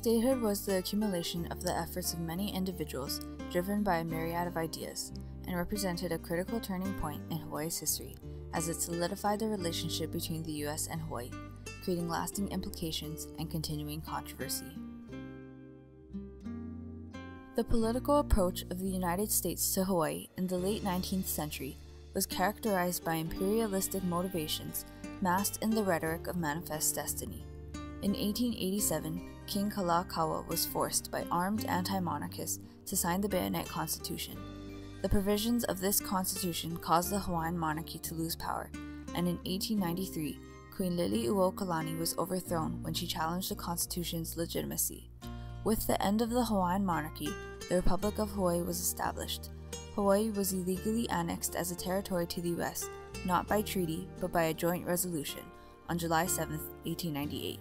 Statehood was the accumulation of the efforts of many individuals driven by a myriad of ideas, and represented a critical turning point in Hawaii's history as it solidified the relationship between the U.S. and Hawaii, creating lasting implications and continuing controversy. The political approach of the United States to Hawaii in the late 19th century was characterized by imperialistic motivations masked in the rhetoric of manifest destiny. In 1887, King Kalakaua was forced by armed anti-monarchists to sign the Bayonet Constitution. The provisions of this constitution caused the Hawaiian monarchy to lose power, and in 1893, Queen Liliuokalani was overthrown when she challenged the constitution's legitimacy. With the end of the Hawaiian monarchy, the Republic of Hawaii was established. Hawaii was illegally annexed as a territory to the U.S., not by treaty, but by a joint resolution, on July 7, 1898.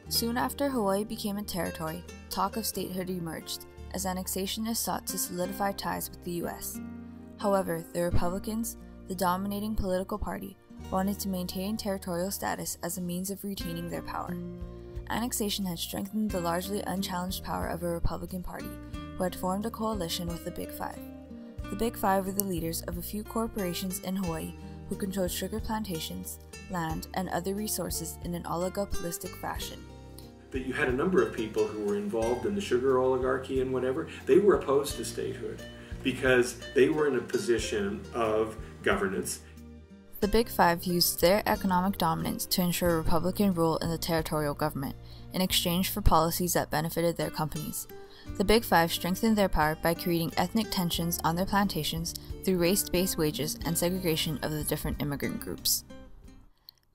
Soon after Hawaii became a territory, talk of statehood emerged, as annexationists sought to solidify ties with the U.S. However, the Republicans, the dominating political party, wanted to maintain territorial status as a means of retaining their power. Annexation had strengthened the largely unchallenged power of a Republican Party, who had formed a coalition with the Big Five. The Big Five were the leaders of a few corporations in Hawaii who controlled sugar plantations, land, and other resources in an oligopolistic fashion. But you had a number of people who were involved in the sugar oligarchy and whatever. They were opposed to statehood because they were in a position of governance. The Big Five used their economic dominance to ensure Republican rule in the territorial government, in exchange for policies that benefited their companies. The Big Five strengthened their power by creating ethnic tensions on their plantations through race-based wages and segregation of the different immigrant groups.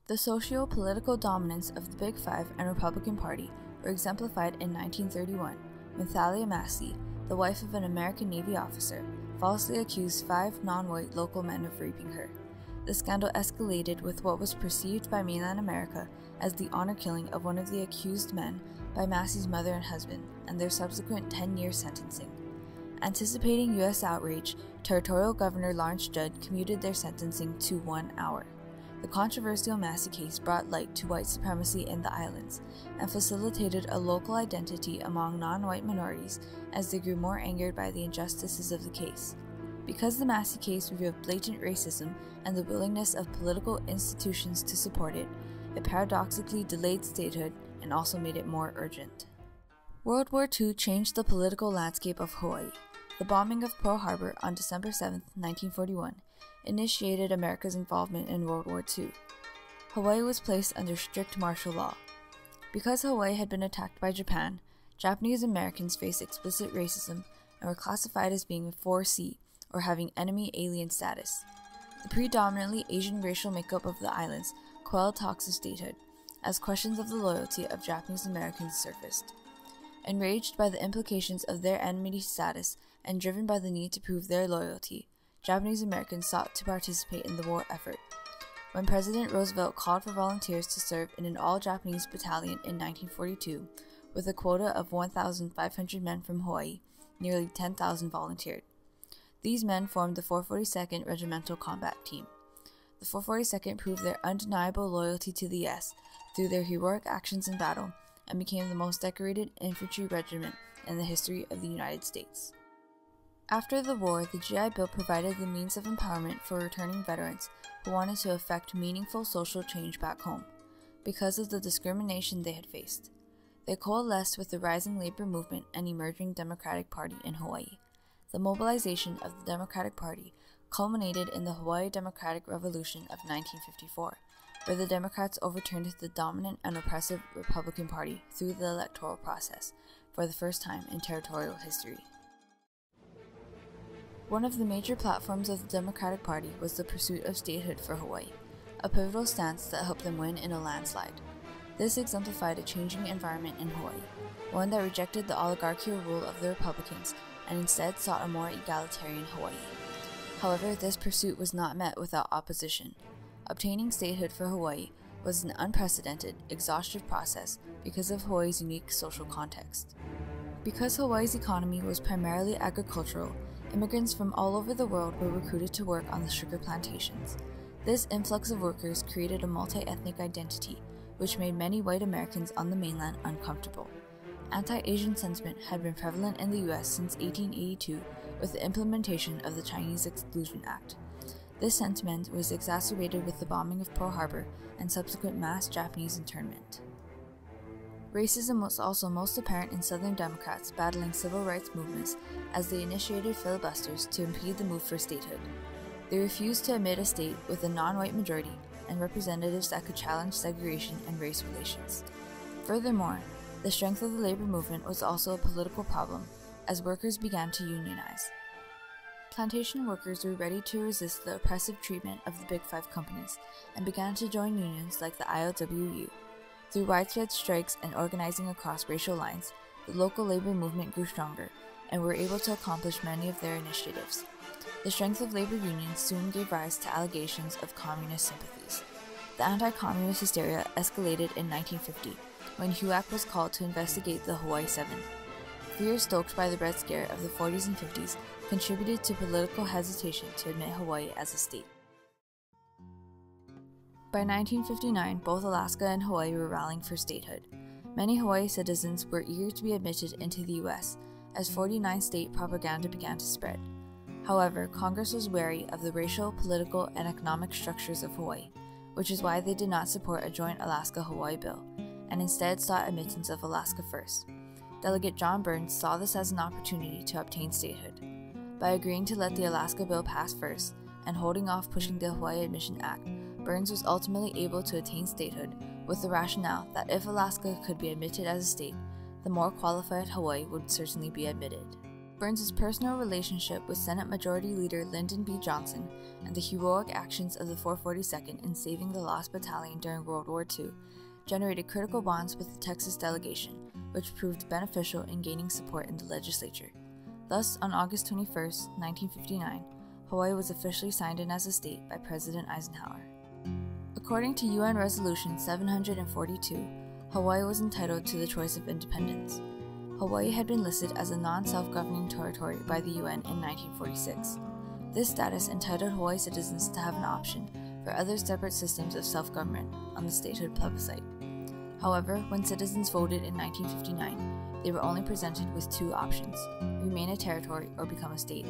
The socio-political dominance of the Big Five and Republican Party were exemplified in 1931, when Thalia Massey, the wife of an American Navy officer, falsely accused 5 non-white local men of raping her. The scandal escalated with what was perceived by mainland America as the honor killing of one of the accused men by Massey's mother and husband, and their subsequent 10-year sentencing. Anticipating U.S. outrage, Territorial Governor Lawrence Judd commuted their sentencing to 1 hour. The controversial Massey case brought light to white supremacy in the islands and facilitated a local identity among non-white minorities as they grew more angered by the injustices of the case. Because the Massey case revealed blatant racism and the willingness of political institutions to support it, it paradoxically delayed statehood and also made it more urgent. World War II changed the political landscape of Hawaii. The bombing of Pearl Harbor on December 7, 1941, initiated America's involvement in World War II. Hawaii was placed under strict martial law. Because Hawaii had been attacked by Japan, Japanese Americans faced explicit racism and were classified as being 4C, or having enemy alien status. The predominantly Asian racial makeup of the islands quelled talks of statehood, as questions of the loyalty of Japanese Americans surfaced. Enraged by the implications of their enmity status and driven by the need to prove their loyalty, Japanese Americans sought to participate in the war effort. When President Roosevelt called for volunteers to serve in an all-Japanese battalion in 1942, with a quota of 1,500 men from Hawaii, nearly 10,000 volunteered. These men formed the 442nd Regimental Combat Team. The 442nd proved their undeniable loyalty to the U.S. through their heroic actions in battle and became the most decorated infantry regiment in the history of the United States. After the war, the GI Bill provided the means of empowerment for returning veterans who wanted to effect meaningful social change back home, because of the discrimination they had faced. They coalesced with the rising labor movement and emerging Democratic Party in Hawaii. The mobilization of the Democratic Party culminated in the Hawaii Democratic Revolution of 1954, where the Democrats overturned the dominant and oppressive Republican Party through the electoral process for the first time in territorial history. One of the major platforms of the Democratic Party was the pursuit of statehood for Hawaii, a pivotal stance that helped them win in a landslide. This exemplified a changing environment in Hawaii, one that rejected the oligarchical rule of the Republicans and instead sought a more egalitarian Hawaii. However, this pursuit was not met without opposition. Obtaining statehood for Hawaii was an unprecedented, exhaustive process because of Hawaii's unique social context. Because Hawaii's economy was primarily agricultural, immigrants from all over the world were recruited to work on the sugar plantations. This influx of workers created a multi-ethnic identity, which made many white Americans on the mainland uncomfortable. Anti-Asian sentiment had been prevalent in the US since 1882 with the implementation of the Chinese Exclusion Act. This sentiment was exacerbated with the bombing of Pearl Harbor and subsequent mass Japanese internment. Racism was also most apparent in Southern Democrats battling civil rights movements as they initiated filibusters to impede the move for statehood. They refused to admit a state with a non-white majority and representatives that could challenge segregation and race relations. Furthermore, the strength of the labor movement was also a political problem as workers began to unionize. Plantation workers were ready to resist the oppressive treatment of the Big Five companies and began to join unions like the ILWU. Through widespread strikes and organizing across racial lines, the local labor movement grew stronger and were able to accomplish many of their initiatives. The strength of labor unions soon gave rise to allegations of communist sympathies. The anti-communist hysteria escalated in 1950 when HUAC was called to investigate the Hawaii 7. Fear stoked by the Red Scare of the 40s and 50s contributed to political hesitation to admit Hawaii as a state. By 1959, both Alaska and Hawaii were rallying for statehood. Many Hawaii citizens were eager to be admitted into the US, as 49-state propaganda began to spread. However, Congress was wary of the racial, political, and economic structures of Hawaii, which is why they did not support a joint Alaska-Hawaii bill, and instead sought admittance of Alaska first. Delegate John Burns saw this as an opportunity to obtain statehood. By agreeing to let the Alaska bill pass first, and holding off pushing the Hawaii Admission Act, Burns was ultimately able to attain statehood with the rationale that if Alaska could be admitted as a state, the more qualified Hawaii would certainly be admitted. Burns's personal relationship with Senate Majority Leader Lyndon B. Johnson and the heroic actions of the 442nd in saving the Lost Battalion during World War II generated critical bonds with the Texas delegation, which proved beneficial in gaining support in the legislature. Thus, on August 21, 1959, Hawaii was officially signed in as a state by President Eisenhower. According to UN Resolution 742, Hawaii was entitled to the choice of independence. Hawaii had been listed as a non-self-governing territory by the UN in 1946. This status entitled Hawaii citizens to have an option for other separate systems of self-government on the statehood plebiscite. However, when citizens voted in 1959, they were only presented with two options: remain a territory or become a state.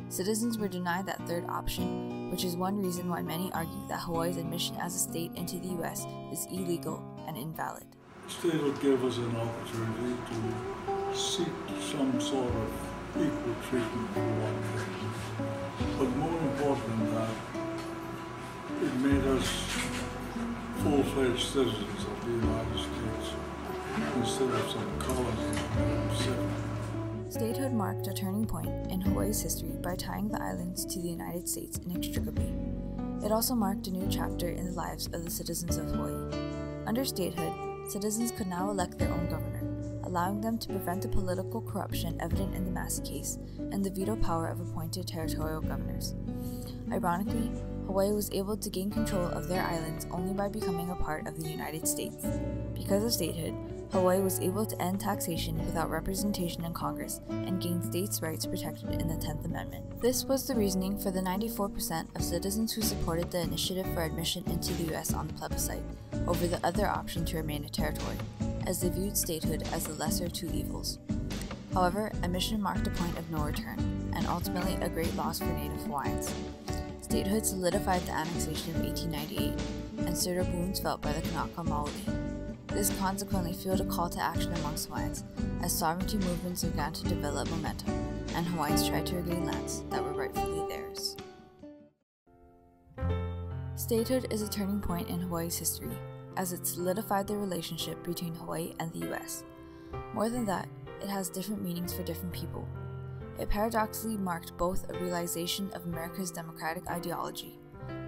Citizens were denied that third option, which is one reason why many argue that Hawaii's admission as a state into the US is illegal and invalid. Statehood gave us an opportunity to seek some sort of equal treatment for one thing. But more important than that, it made us full-fledged citizens of the United States instead of some colony in the Pacific. Statehood marked a turning point in Hawaii's history by tying the islands to the United States inextricably. It also marked a new chapter in the lives of the citizens of Hawaii. Under statehood, citizens could now elect their own governor, allowing them to prevent the political corruption evident in the Massey case and the veto power of appointed territorial governors. Ironically, Hawaii was able to gain control of their islands only by becoming a part of the United States. Because of statehood, Hawaii was able to end taxation without representation in Congress and gain states' rights protected in the 10th Amendment. This was the reasoning for the 94% of citizens who supported the initiative for admission into the U.S. on the plebiscite, over the other option to remain a territory, as they viewed statehood as the lesser of two evils. However, admission marked a point of no return, and ultimately a great loss for Native Hawaiians. Statehood solidified the annexation of 1898 and stirred up wounds felt by the Kanaka Maoli. This consequently fueled a call to action amongst Hawaiians as sovereignty movements began to develop momentum, and Hawaiians tried to regain lands that were rightfully theirs. Statehood is a turning point in Hawaii's history, as it solidified the relationship between Hawaii and the US. More than that, it has different meanings for different people. It paradoxically marked both a realization of America's democratic ideology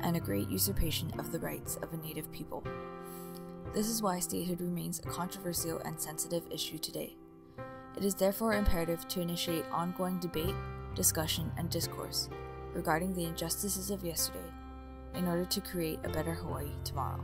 and a great usurpation of the rights of a native people. This is why statehood remains a controversial and sensitive issue today. It is therefore imperative to initiate ongoing debate, discussion, and discourse regarding the injustices of yesterday in order to create a better Hawaii tomorrow.